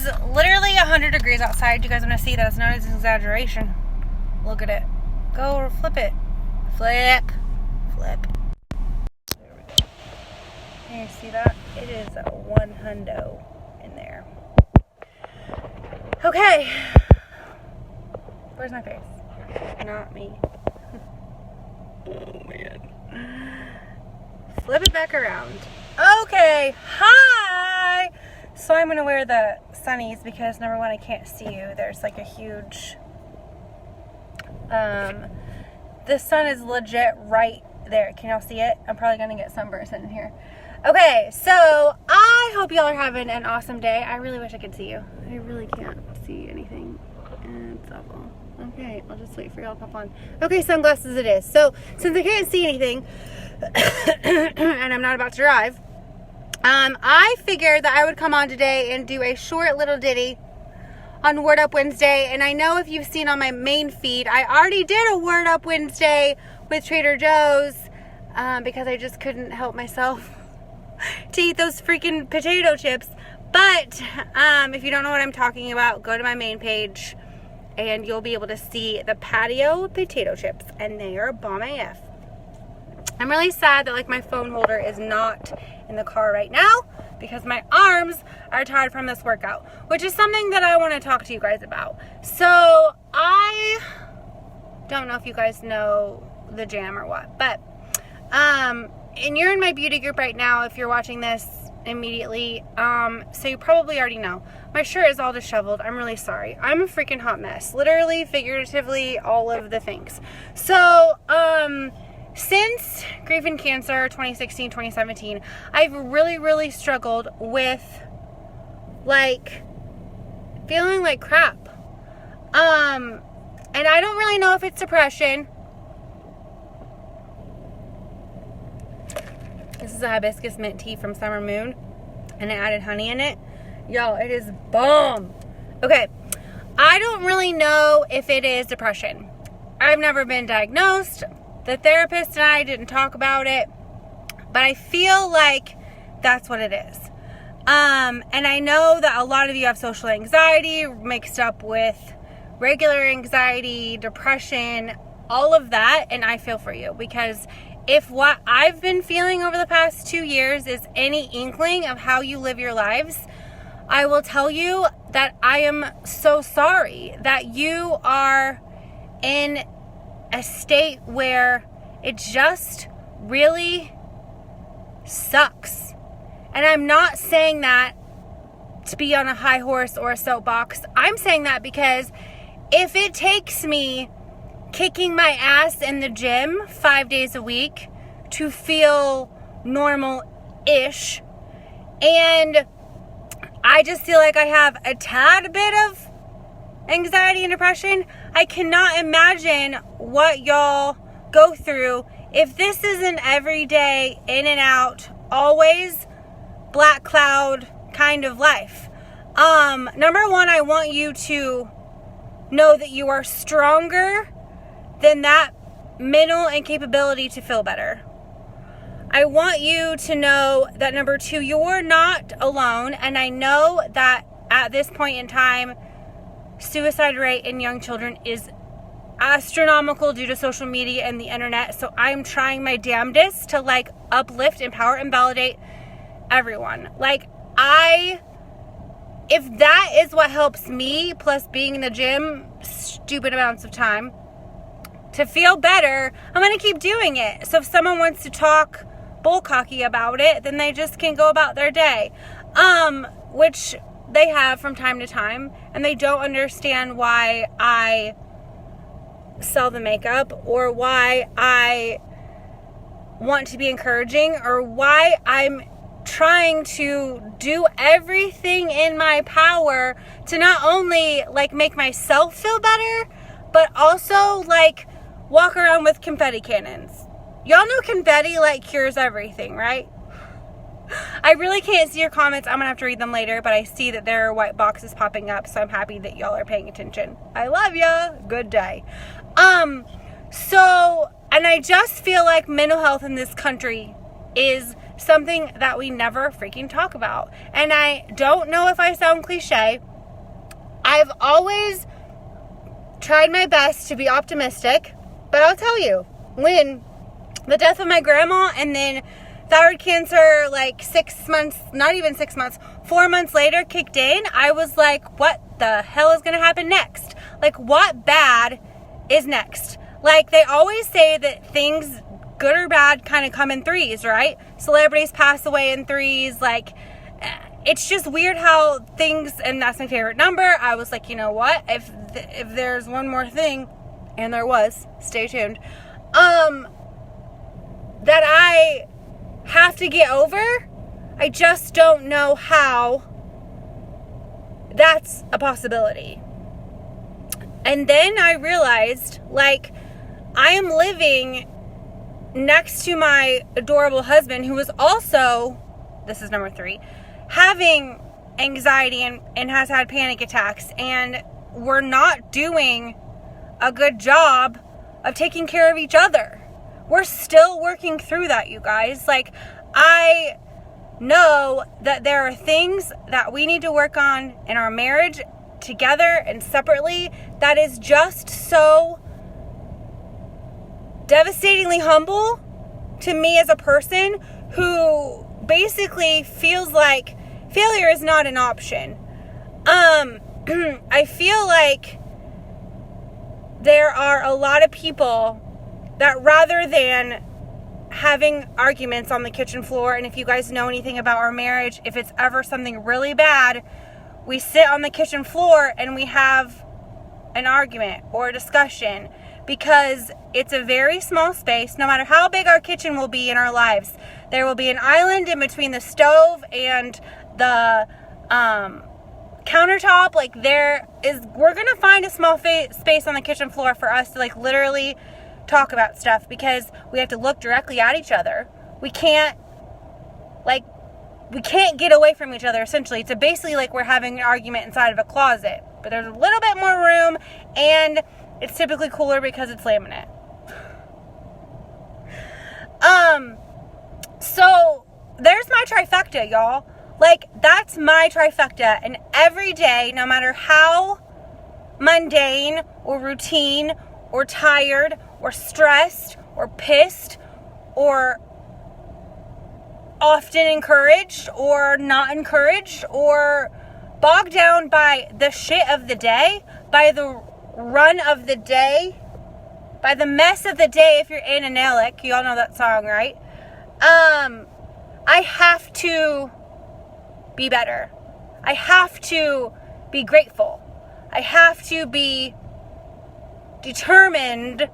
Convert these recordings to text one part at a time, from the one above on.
is literally 100 degrees outside. You guys want to see that? It's not an exaggeration. Look at it. Go flip it. Flip. There we go. Can you see that? It is a 100 in there. Okay. Where's my face? Not me. Oh, man. Flip it back around. Okay. Hi. So I'm going to wear the sunnies because, number one, I can't see you. There's like a huge... the sun is legit right there. Can y'all see it? I'm probably going to get sunburned sitting here. Okay, so I hope y'all are having an awesome day. I really wish I could see you. I really can't see anything. It's awful. Okay, I'll just wait for y'all to pop on. Okay, sunglasses it is. So, since I can't see anything, and I'm not about to drive, I figured that I would come on today and do a short little ditty on Word Up Wednesday. And I know if you've seen on my main feed, I already did a Word Up Wednesday with Trader Joe's because I just couldn't help myself to eat those freaking potato chips. But if you don't know what I'm talking about, go to my main page and you'll be able to see the patio potato chips, and they are bomb AF. I'm really sad that like my phone holder is not in the car right now because my arms are tired from this workout, which is something that I want to talk to you guys about. So I don't know if you guys know the jam or what, but and you're in my beauty group right now if you're watching this immediately, so you probably already know. My shirt is all disheveled. I'm really sorry. I'm a freaking hot mess. Literally, figuratively, all of the things. So, since Grief and Cancer 2016, 2017, I've really struggled with, like, feeling like crap. And I don't really know if it's depression. This is a hibiscus mint tea from Summer Moon, and I added honey in it. Y'all, it is bomb. Okay, I don't really know if it is depression. I've never been diagnosed. The therapist and I didn't talk about it, but I feel like that's what it is. And I know that a lot of you have social anxiety mixed up with regular anxiety, depression, all of that, and I feel for you because if what I've been feeling over the past 2 years is any inkling of how you live your lives, I will tell you that I am so sorry that you are in a state where it just really sucks. And I'm not saying that to be on a high horse or a soapbox. I'm saying that because if it takes me kicking my ass in the gym 5 days a week to feel normal-ish, and I just feel like I have a tad bit of anxiety and depression, I cannot imagine what y'all go through if this is an everyday, in and out, always black cloud kind of life. Number one, I want you to know that you are stronger than that mental incapability to feel better. I want you to know that number two, you're not alone. And I know that at this point in time, suicide rate in young children is astronomical due to social media and the internet. So I'm trying my damnedest to like uplift, empower, and validate everyone. Like if that is what helps me, plus being in the gym stupid amounts of time, to feel better, I'm going to keep doing it. So if someone wants to talk bullcocky about it, then they just can go about their day. Which they have from time to time, and they don't understand why I sell the makeup, or why I want to be encouraging, or why I'm trying to do everything in my power to not only like make myself feel better, but also like walk around with confetti cannons. Y'all know confetti like cures everything, right? I really can't see your comments. I'm gonna have to read them later, but I see that there are white boxes popping up, so I'm happy that y'all are paying attention. I love ya. Good day. And I just feel like mental health in this country is something that we never freaking talk about. And I don't know if I sound cliche, I've always tried my best to be optimistic, but I'll tell you, when the death of my grandma and then thyroid cancer, like 6 months, not even 6 months, 4 months later kicked in, I was like, what the hell is going to happen next? Like, what bad is next? Like, they always say that things, good or bad, kind of come in threes, right? Celebrities pass away in threes. Like, it's just weird how things, and that's my favorite number. I was like, you know what? If there's one more thing, and there was, stay tuned, that I have to get over, I just don't know how that's a possibility. And then I realized, like, I am living next to my adorable husband, who is also, this is number 3, having anxiety and has had panic attacks, and we're not doing a good job of taking care of each other. We're still working through that, you guys. Like, I know that there are things that we need to work on in our marriage together and separately that is just so devastatingly humble to me as a person who basically feels like failure is not an option. I feel like there are a lot of people that rather than having arguments on the kitchen floor, and if you guys know anything about our marriage, if it's ever something really bad, we sit on the kitchen floor and we have an argument or a discussion, because it's a very small space. No matter how big our kitchen will be in our lives, there will be an island in between the stove and the countertop. Like, we're gonna find a small space on the kitchen floor for us to, like, literally talk about stuff, because we have to look directly at each other. We can't get away from each other, essentially. It's basically like we're having an argument inside of a closet, but there's a little bit more room, and it's typically cooler because it's laminate. So there's my trifecta, y'all. Like, that's my trifecta, and every day, no matter how mundane or routine or tired or stressed or pissed or often encouraged or not encouraged or bogged down by the shit of the day, by the run of the day, by the mess of the day, if you're Anna Nellick, you all know that song, right? I have to be better. I have to be grateful. I have to be determined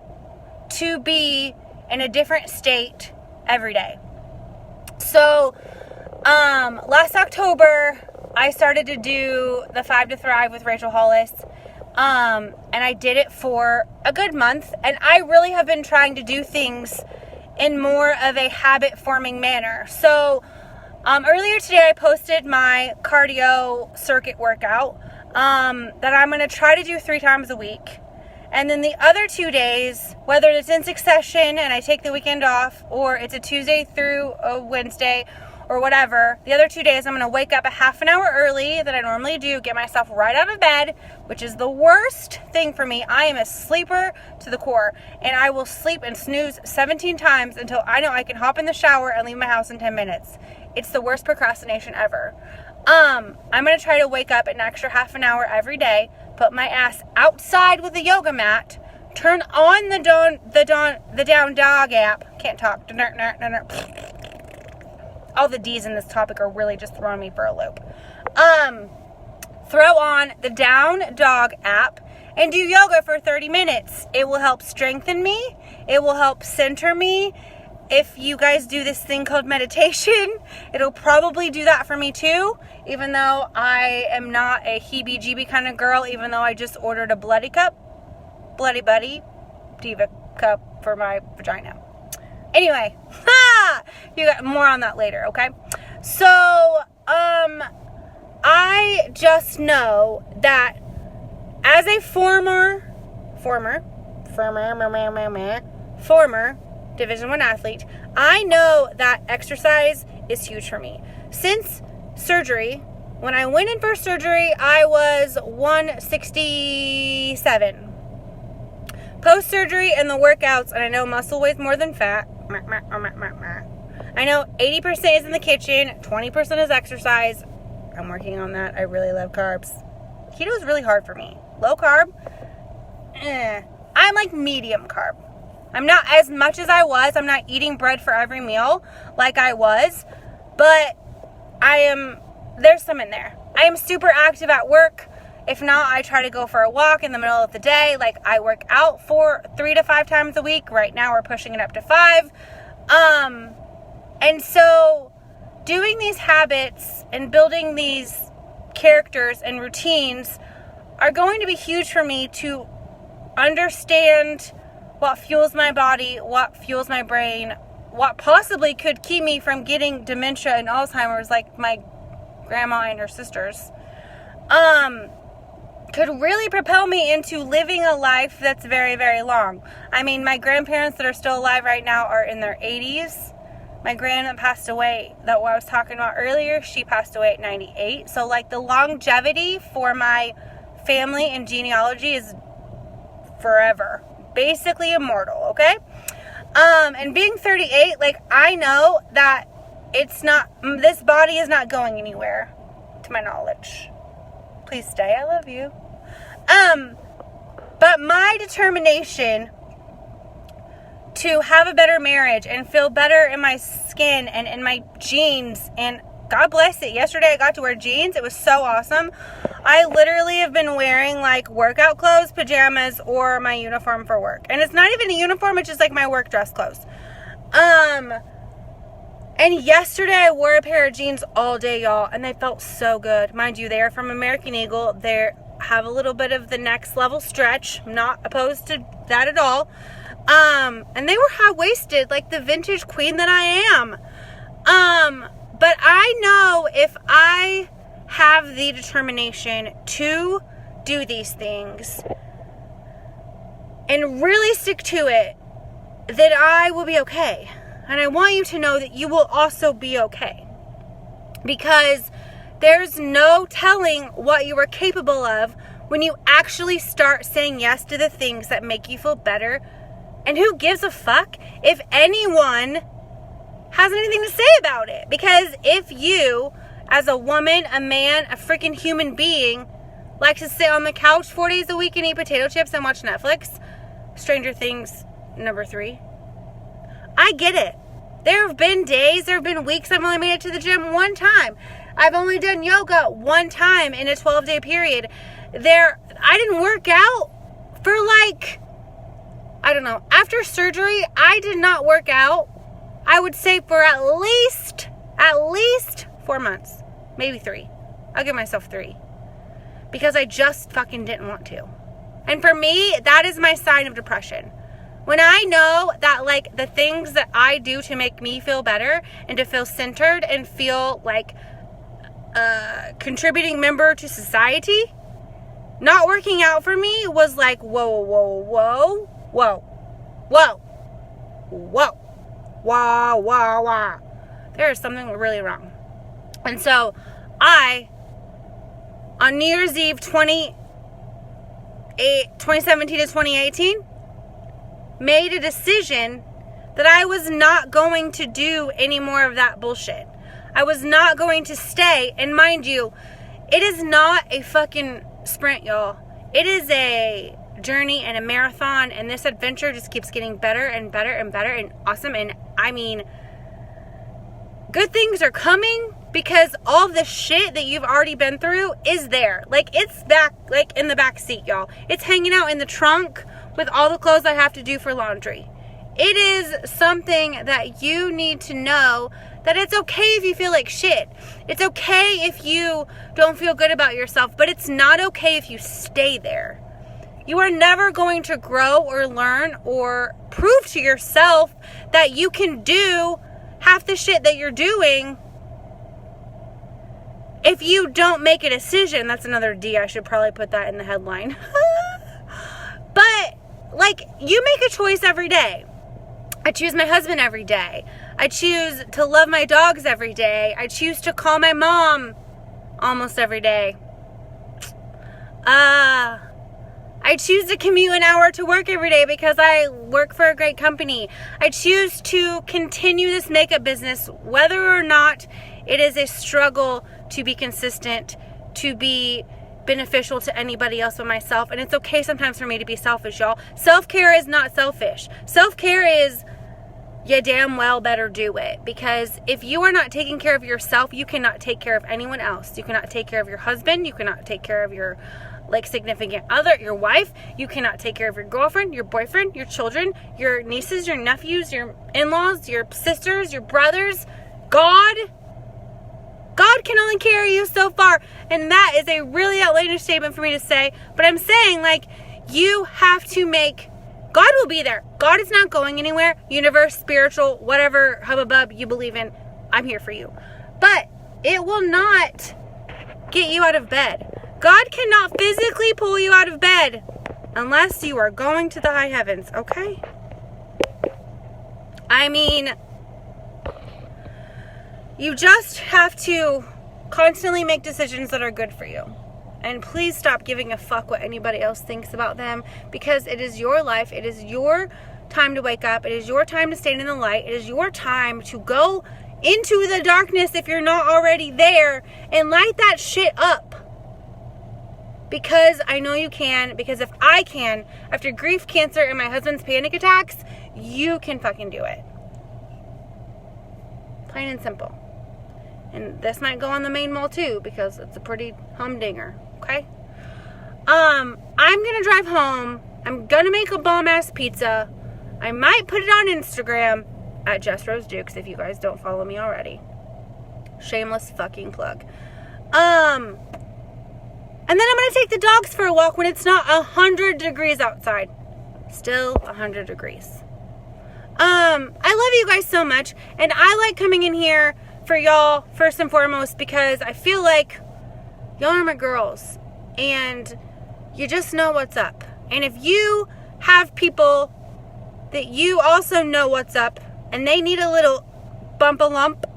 to be in a different state every day. So, last October, I started to do the 5 to Thrive with Rachel Hollis. And I did it for a good month, and I really have been trying to do things in more of a habit-forming manner. So, earlier today I posted my cardio circuit workout that I'm going to try to do 3 times a week. And then the other 2 days, whether it's in succession and I take the weekend off, or it's a Tuesday through a Wednesday, or whatever, the other 2 days I'm going to wake up a half an hour early than I normally do, get myself right out of bed, which is the worst thing for me. I am a sleeper to the core, and I will sleep and snooze 17 times until I know I can hop in the shower and leave my house in 10 minutes. It's the worst procrastination ever. I'm going to try to wake up an extra half an hour every day, put my ass outside with a yoga mat, turn on the Down Dog app. Can't talk. All the D's in this topic are really just throwing me for a loop. Throw on the Down Dog app and do yoga for 30 minutes. It will help strengthen me. It will help center me. If you guys do this thing called meditation, it'll probably do that for me too, even though I am not a heebie-jeebie kind of girl, even though I just ordered a Bloody Buddy Diva cup for my vagina. Anyway, you got more on that later, okay? So, I just know that as a former Division I athlete, I know that exercise is huge for me. Since surgery, When I went in for surgery, I was 167. Post-surgery and the workouts, and I know muscle weighs more than fat. I know 80% is in the kitchen, 20% is exercise. I'm working on that. I really love carbs. Keto is really hard for me. Low carb, I'm like medium carb. I'm not as much as I was. I'm not eating bread for every meal like I was, but there's some in there. I am super active at work. If not, I try to go for a walk in the middle of the day. Like, I work out 3 to 5 times a week. Right now, we're pushing it up to 5. And so doing these habits and building these characters and routines are going to be huge for me to understand what fuels my body, what fuels my brain, what possibly could keep me from getting dementia and Alzheimer's like my grandma and her sisters. Could really propel me into living a life that's very, very long. I mean, my grandparents that are still alive right now are in their 80s. My grandma passed away, that I was talking about earlier, she passed away at 98. So, like, the longevity for my family and genealogy is forever. Basically immortal, okay? And being 38, like, I know that this body is not going anywhere, to my knowledge. Please stay, I love you. But my determination to have a better marriage and feel better in my skin and in my jeans, and God bless it, yesterday I got to wear jeans. It was so awesome. I literally have been wearing like workout clothes, pajamas, or my uniform for work. And it's not even a uniform, it's just like my work dress clothes. And yesterday I wore a pair of jeans all day, y'all, and they felt so good. Mind you, they are from American Eagle. They have a little bit of the next level stretch. I'm not opposed to that at all. And they were high-waisted, like the vintage queen that I am. But I know if I have the determination to do these things and really stick to it, that I will be okay. And I want you to know that you will also be okay. Because there's no telling what you are capable of when you actually start saying yes to the things that make you feel better. And who gives a fuck if anyone has anything to say about it? Because if you, as a woman, a man, a freaking human being, like to sit on the couch 4 days a week and eat potato chips and watch Netflix, Stranger Things #3, I get it. There have been days, there have been weeks I've only made it to the gym one time. I've only done yoga one time in a 12-day period. I didn't work out for after surgery, I did not work out, I would say, for at least 4 months. Maybe 3. I'll give myself 3. Because I just fucking didn't want to. And for me, that is my sign of depression. When I know that, like, the things that I do to make me feel better and to feel centered and feel like a contributing member to society, not working out for me was like, whoa. There is something really wrong. And so on New Year's Eve 2017 to 2018, made a decision that I was not going to do any more of that bullshit. I was not going to stay. And mind you, it is not a fucking sprint, y'all. It is a journey and a marathon, and this adventure just keeps getting better and better and better and awesome. And I mean, good things are coming because all the shit that you've already been through is there. Like, it's back, like, in the back seat, y'all. It's hanging out in the trunk with all the clothes I have to do for laundry. It is something that you need to know, that it's okay if you feel like shit. It's okay if you don't feel good about yourself, but it's not okay if you stay there. You are never going to grow or learn or prove to yourself that you can do half the shit that you're doing if you don't make a decision. That's another D. I should probably put that in the headline. But, like, you make a choice every day. I choose my husband every day. I choose to love my dogs every day. I choose to call my mom almost every day. I choose to commute an hour to work every day because I work for a great company. I choose to continue this makeup business whether or not it is a struggle to be consistent, to be beneficial to anybody else but myself. And it's okay sometimes for me to be selfish, y'all. Self-care is not selfish. Self-care is, you damn well better do it. Because if you are not taking care of yourself, you cannot take care of anyone else. You cannot take care of your husband. You cannot take care of your significant other, your wife. You cannot take care of your girlfriend, your boyfriend, your children, your nieces, your nephews, your in-laws, your sisters, your brothers. God can only carry you so far. And that is a really outlandish statement for me to say. But I'm saying, you have to make... God will be there. God is not going anywhere. Universe, spiritual, whatever hubbub you believe in, I'm here for you. But it will not get you out of bed. God cannot physically pull you out of bed unless you are going to the high heavens, okay? I mean, you just have to constantly make decisions that are good for you. And please stop giving a fuck what anybody else thinks about them, because it is your life. It is your time to wake up. It is your time to stand in the light. It is your time to go into the darkness if you're not already there and light that shit up. Because I know you can. Because if I can, after grief, cancer, and my husband's panic attacks, you can fucking do it. Plain and simple. And this might go on the main mall too, because it's a pretty humdinger. Okay? I'm gonna drive home. I'm gonna make a bomb-ass pizza. I might put it on Instagram at Jess Rose Dukes if you guys don't follow me already. Shameless fucking plug. And then I'm going to take the dogs for a walk when it's not 100 degrees outside. Still 100 degrees. I love you guys so much. And I like coming in here for y'all, first and foremost, because I feel like y'all are my girls. And you just know what's up. And if you have people that you also know what's up, and they need a little bump-a-lump,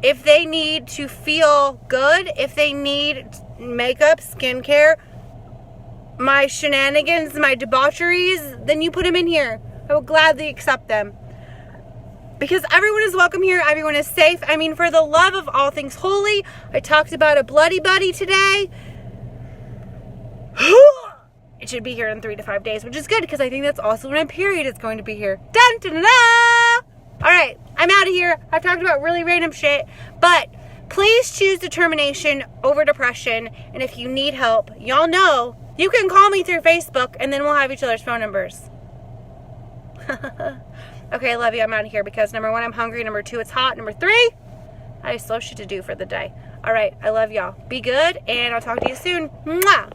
if they need to feel good, if they need makeup, skincare, my shenanigans, my debaucheries, then you put them in here. I will gladly accept them. Because everyone is welcome here. Everyone is safe. I mean, for the love of all things holy, I talked about a bloody buddy today. It should be here in 3 to 5 days, which is good because I think that's also when my period is going to be here. Dun, dun, dun, dun. All right, I'm out of here. I've talked about really random shit, but please choose determination over depression. And if you need help, y'all know you can call me through Facebook, and then we'll have each other's phone numbers. Okay, I love you. I'm out of here because number 1, I'm hungry. Number 2, it's hot. Number 3, I have slow shit to do for the day. All right, I love y'all. Be good, and I'll talk to you soon. Mwah!